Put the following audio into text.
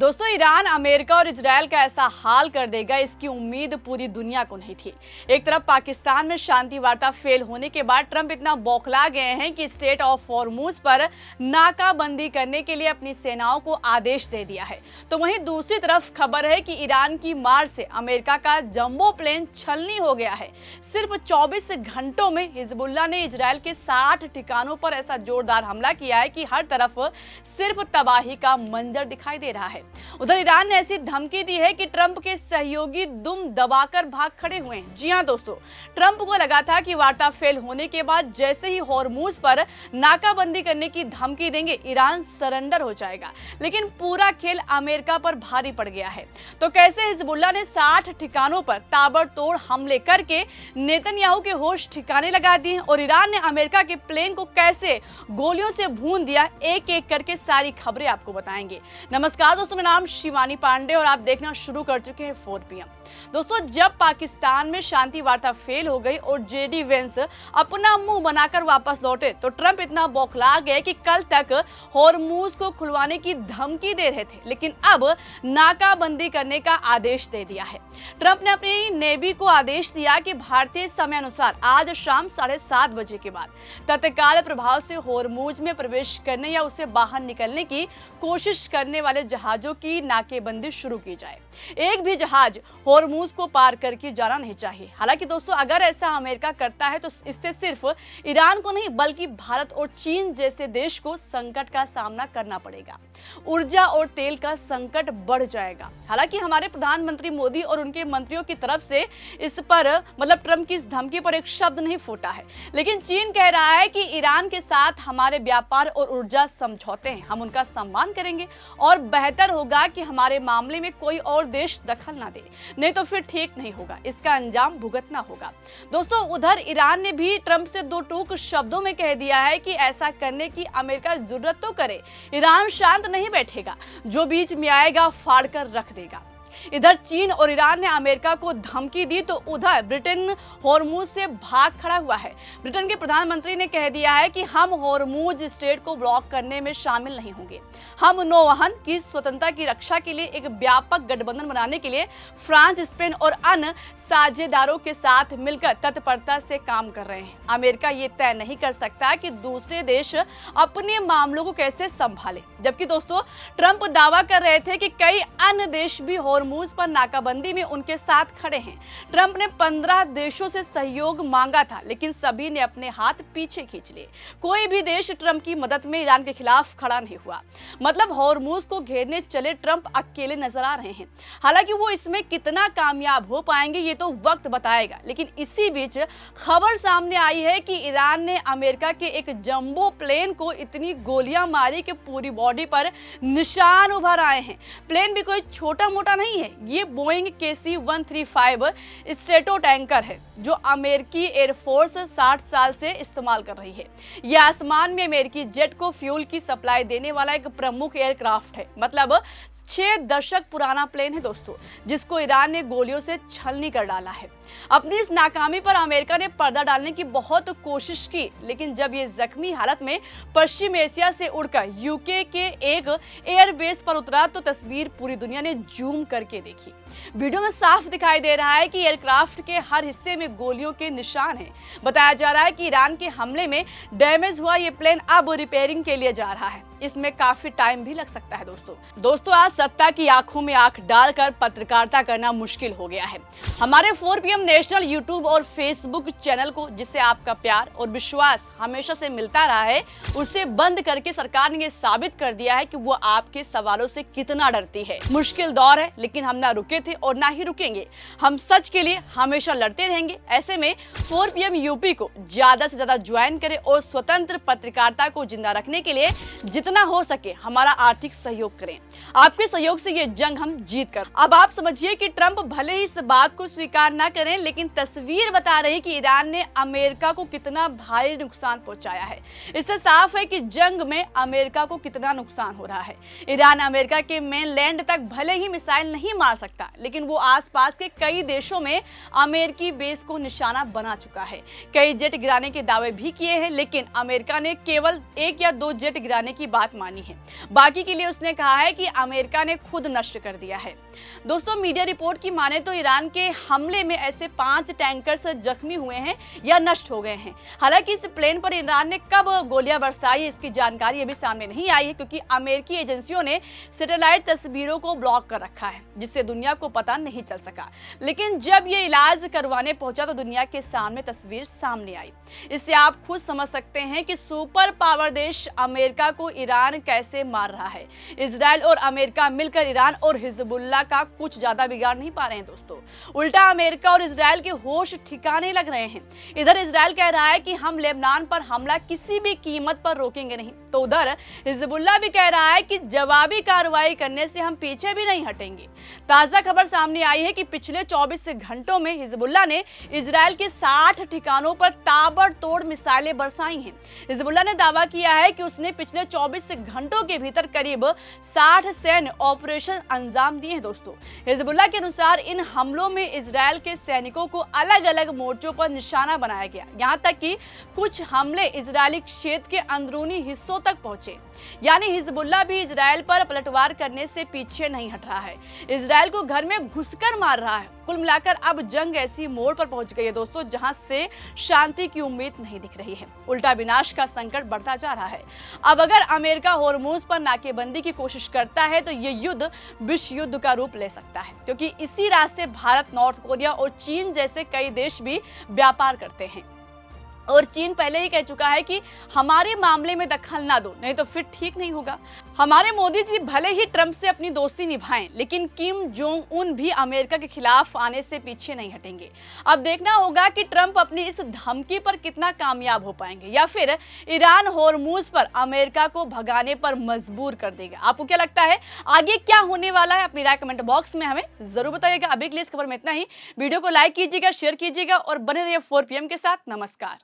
दोस्तों, Iran America और Israel का ऐसा हाल कर देगा, इसकी उम्मीद पूरी दुनिया को नहीं थी। एक तरफ पाकिस्तान में शांति वार्ता फेल होने के बाद ट्रंप इतना बौखला गए हैं कि स्टेट ऑफ हॉर्मुज पर नाकाबंदी करने के लिए अपनी सेनाओं को आदेश दे दिया है। तो वहीं दूसरी तरफ खबर है कि ईरान की मार से अमेरिका का जंबो प्लेन छलनी हो गया है। सिर्फ 24 घंटों में हिजबुल्लाह ने इजरायल के 60 ठिकानों पर ऐसा जोरदार हमला किया है कि हर तरफ सिर्फ तबाही का मंजर दिखाई दे रहा है। उधर ईरान ने ऐसी धमकी दी है कि ट्रंप के सहयोगी दुम दबाकर भाग खड़े हुए हैं। जी हां दोस्तों, ट्रंप को लगा था कि वार्ता फेल होने के बाद जैसे ही हॉर्मुज पर नाकाबंदी करने की धमकी देंगे, ईरान सरेंडर हो जाएगा। लेकिन पूरा खेल अमेरिका पर भारी पड़ गया है। तो कैसे हिजबुल्लाह ने 60 ठिकानों पर ताबड़तोड़ हमले करके नेतन्याहू के होश ठिकाने लगा दिए और ईरान ने अमेरिका के प्लेन को कैसे गोलियों से भून दिया, एक एक करके सारी खबरें आपको बताएंगे। नमस्कार दोस्तों, मेरा नाम शिवानी पांडे और आप देखना शुरू कर चुके हैं 4 PM। दोस्तों, जब पाकिस्तान में शांति वार्ता फेल हो गई और जेडी वेंस अपना मुंह बनाकर वापस लौटे, तो ट्रंप इतना बौखला गए कि कल तक हॉर्मुज को खुलवाने की धमकी दे रहे थे, लेकिन अब नाकाबंदी करने का आदेश दे दिया है। ट्रंप ने अपनी नेवी को आदेश दिया कि भारतीय समय अनुसार आज शाम 7:30 बजे के बाद तत्काल प्रभाव से हॉर्मुज में प्रवेश करने या उसे बाहर निकलने की कोशिश करने वाले जहाजों की नाकेबंदी शुरू की जाए। एक भी जहाज हॉर्मुज को पार करके जाना नहीं चाहिए। हालांकि दोस्तों, अगर ऐसा अमेरिका करता है तो इससे सिर्फ ईरान को नहीं बल्कि भारत और चीन जैसे देश को संकट का सामना करना पड़ेगा। ऊर्जा और तेल का संकट बढ़ जाएगा। हालांकि हमारे प्रधानमंत्री मोदी और उनके मंत्रियों की तरफ से इस पर ट्रंप की इस धमकी पर एक शब्द नहीं फूटा है, लेकिन चीन कह रहा है कि ईरान के साथ हमारे व्यापार और ऊर्जा समझौते हैं, हम उनका सम्मान करेंगे और बेहतर होगा कि हमारे मामले में कोई और देश दखल ना दे, नहीं तो फिर ठीक नहीं होगा, इसका अंजाम भुगतना होगा। दोस्तों, उधर ईरान ने भी ट्रंप से दो टूक शब्दों में कह दिया है कि ऐसा करने की अमेरिका जरूरत तो करे, ईरान शांत नहीं बैठेगा, जो बीच में आएगा फाड़ कर रख देगा। इधर चीन और ईरान ने अमेरिका को धमकी दी तो उधर ब्रिटेन हॉर्मुज से भाग खड़ा हुआ है। ब्रिटेन के प्रधानमंत्री ने कह दिया है कि हम हॉर्मुज स्ट्रेट को ब्लॉक करने में शामिल नहीं होंगे। हम नौवहन की स्वतंत्रता की रक्षा के लिए एक व्यापक गठबंधन बनाने के लिए फ्रांस, स्पेन और अन्य साझेदारों के साथ मिलकर तत्परता से काम कर रहे हैं। अमेरिका ये तय नहीं कर सकता कि दूसरे देश अपने मामलों को कैसे संभाले, जबकि दोस्तों ट्रंप दावा कर रहे थे कि कई अन्य देश भी हॉर्मुज पर नाकाबंदी में उनके साथ खड़े हैं। ट्रंप ने 15 देशों से सहयोग मांगा था, लेकिन सभी ने अपने हाथ पीछे खींच लिए। कोई भी देश ट्रंप की मदद में ईरान के खिलाफ खड़ा नहीं हुआ। मतलब हॉर्मुज को घेरने चले ट्रंप अकेले नजर आ रहे हैं। हालांकि वो इसमें कितना कामयाब हो पाएंगे ये तो वक्त बताएगा, लेकिन इसी बीच खबर सामने आई है कि ईरान ने अमेरिका के एक जंबो प्लेन को इतनी गोलियां मारी कि पूरी बॉडी पर निशान उभर आए हैं। प्लेन भी कोई छोटा मोटा नहीं है, ये बोइंग KC-135 स्ट्रेटो टैंकर है जो अमेरिकी एयरफोर्स 60 साल से इस्तेमाल कर रही है। यह आसमान में अमेरिकी जेट को फ्यूल की सप्लाई देने वाला एक प्रमुख एयरक्राफ्ट है। मतलब 6 दशक पुराना प्लेन है दोस्तों, जिसको ईरान ने गोलियों से छलनी कर डाला है। अपनी इस नाकामी पर अमेरिका ने पर्दा डालने की बहुत कोशिश की, लेकिन जब ये जख्मी हालत में पश्चिम एशिया से उड़कर यूके के एक एयरबेस पर उतरा तो तस्वीर पूरी दुनिया ने जूम करके देखी। वीडियो में साफ दिखाई दे रहा है कि एयरक्राफ्ट के हर हिस्से में गोलियों के निशान हैं। बताया जा रहा है कि ईरान के हमले में डैमेज हुआ ये प्लेन अब रिपेयरिंग के लिए जा रहा है। इसमें काफी टाइम भी लग सकता है दोस्तों आज सत्ता की आंखों में आंख डालकर पत्रकारिता करना मुश्किल हो गया है। हमारे 4 PM नेशनल यूट्यूब और फेसबुक चैनल को, जिससे आपका प्यार और विश्वास हमेशा से मिलता रहा है, उसे बंद करके सरकार ने ये साबित कर दिया है कि वो आपके सवालों से कितना डरती है। मुश्किल दौर है, लेकिन हम ना रुके थे और ना ही रुकेंगे। हम सच के लिए हमेशा लड़ते रहेंगे। ऐसे में 4 PM यूपी को ज्यादा से ज्यादा ज्वाइन करें और स्वतंत्र पत्रकारिता को जिंदा रखने के लिए जितना हो सके हमारा आर्थिक सहयोग करें। आपके सहयोग से ये जंग हम जीत कर। अब आप समझिए कि ट्रंप भले ही इस बात को स्वीकार न करें, लेकिन तस्वीर बता रही कि ईरान ने अमेरिका को कितना भारी नुकसान पहुंचाया है। इससे साफ है कि जंग में अमेरिका को कितना नुकसान हो रहा है। ईरान अमेरिका के मेनलैंड तक भले ही मिसाइल नहीं मार सकता, लेकिन वो आसपास के कई देशों में अमेरिकी बेस को निशाना बना चुका है। कई जेट गिराने के दावे भी किए हैं, लेकिन अमेरिका ने केवल 1 या 2 जेट गिराने की बात बात मानी है। बाकी के लिए उसने कहा है कि अमेरिका ने खुद नष्ट कर दिया है। दोस्तों, मीडिया रिपोर्ट की माने तो ईरान के हमले में ऐसे 5 टैंकर्स जख्मी हुए हैं या नष्ट हो गए हैं। हालांकि इस प्लेन पर ईरान ने कब गोलियां बरसाई इसकी जानकारी अभी सामने नहीं आई है, क्योंकि अमेरिकी एजेंसियों ने सैटेलाइट तस्वीरों को ब्लॉक कर रखा है, जिससे दुनिया को पता नहीं चल सका। लेकिन जब ये इलाज करवाने पहुंचा तो दुनिया के सामने तस्वीर सामने आई। इससे आप खुद समझ सकते हैं कि सुपर पावर देश अमेरिका को ईरान कैसे मार रहा है। इजराइल और अमेरिका मिलकर ईरान और हिजबुल्लाह का कुछ ज्यादा बिगाड़ नहीं पा रहे हैं दोस्तों। उल्टा अमेरिका और इजराइल के होश ठिकाने लग रहे हैं। इधर इजराइल कह रहा है कि हम लेबनान पर हमला किसी भी कीमत पर रोकेंगे नहीं, तो उधर हिजबुल्लाह भी कह रहा है कि जवाबी कार्रवाई करने से हम पीछे भी नहीं हटेंगे। ताजा खबर सामने आई है कि पिछले 24 घंटों में हिजबुल्लाह ने इजराइल के 60 ठिकानों पर ताबड़तोड़ मिसाइलें बरसाई हैं। हिजबुल्लाह ने दावा किया है कि उसने पिछले 24 घंटों के भीतर करीब 60 सैन्य ऑपरेशन अंजाम दिए हैं दोस्तों। हिजबुल्लाह के अनुसार इन हमलों में इजराइल के सैनिकों को अलग अलग मोर्चों पर निशाना बनाया गया, यहाँ तक कि कुछ हमले इजरायली क्षेत्र के अंदरूनी हिस्सों तक पहुंचे। यानी हिजबुल्लाह भी इजराइल पर पलटवार करने से पीछे नहीं हट रहा है, इजराइल को घर में घुसकर मार रहा है। कुल मिलाकर अब जंग ऐसी मोड़ पर पहुंच गई है दोस्तों, जहां से शांति की उम्मीद नहीं दिख रही है, उल्टा विनाश का संकट बढ़ता जा रहा है। अब अगर अमेरिका होर्मुज पर नाकेबंदी की कोशिश करता है तो ये युद्ध विश्व युद्ध का रूप ले सकता है, क्योंकि इसी रास्ते भारत, नॉर्थ कोरिया और चीन जैसे कई देश भी व्यापार करते हैं। और चीन पहले ही कह चुका है कि हमारे मामले में दखल ना दो, नहीं तो फिर ठीक नहीं होगा। हमारे मोदी जी भले ही ट्रंप से अपनी दोस्ती निभाएं, लेकिन किम जोंग उन भी अमेरिका के खिलाफ आने से पीछे नहीं हटेंगे। अब देखना होगा कि ट्रंप अपनी इस धमकी पर कितना कामयाब हो पाएंगे, या फिर ईरान होर्मुज पर अमेरिका को भगाने पर मजबूर कर देगा। आपको क्या लगता है आगे क्या होने वाला है? अपनी राय कमेंट बॉक्स में हमें जरूर बताइएगा। अभी के लिए इस खबर में इतना ही। वीडियो को लाइक कीजिएगा, शेयर कीजिएगा और बने रहिए 4 PM के साथ। नमस्कार।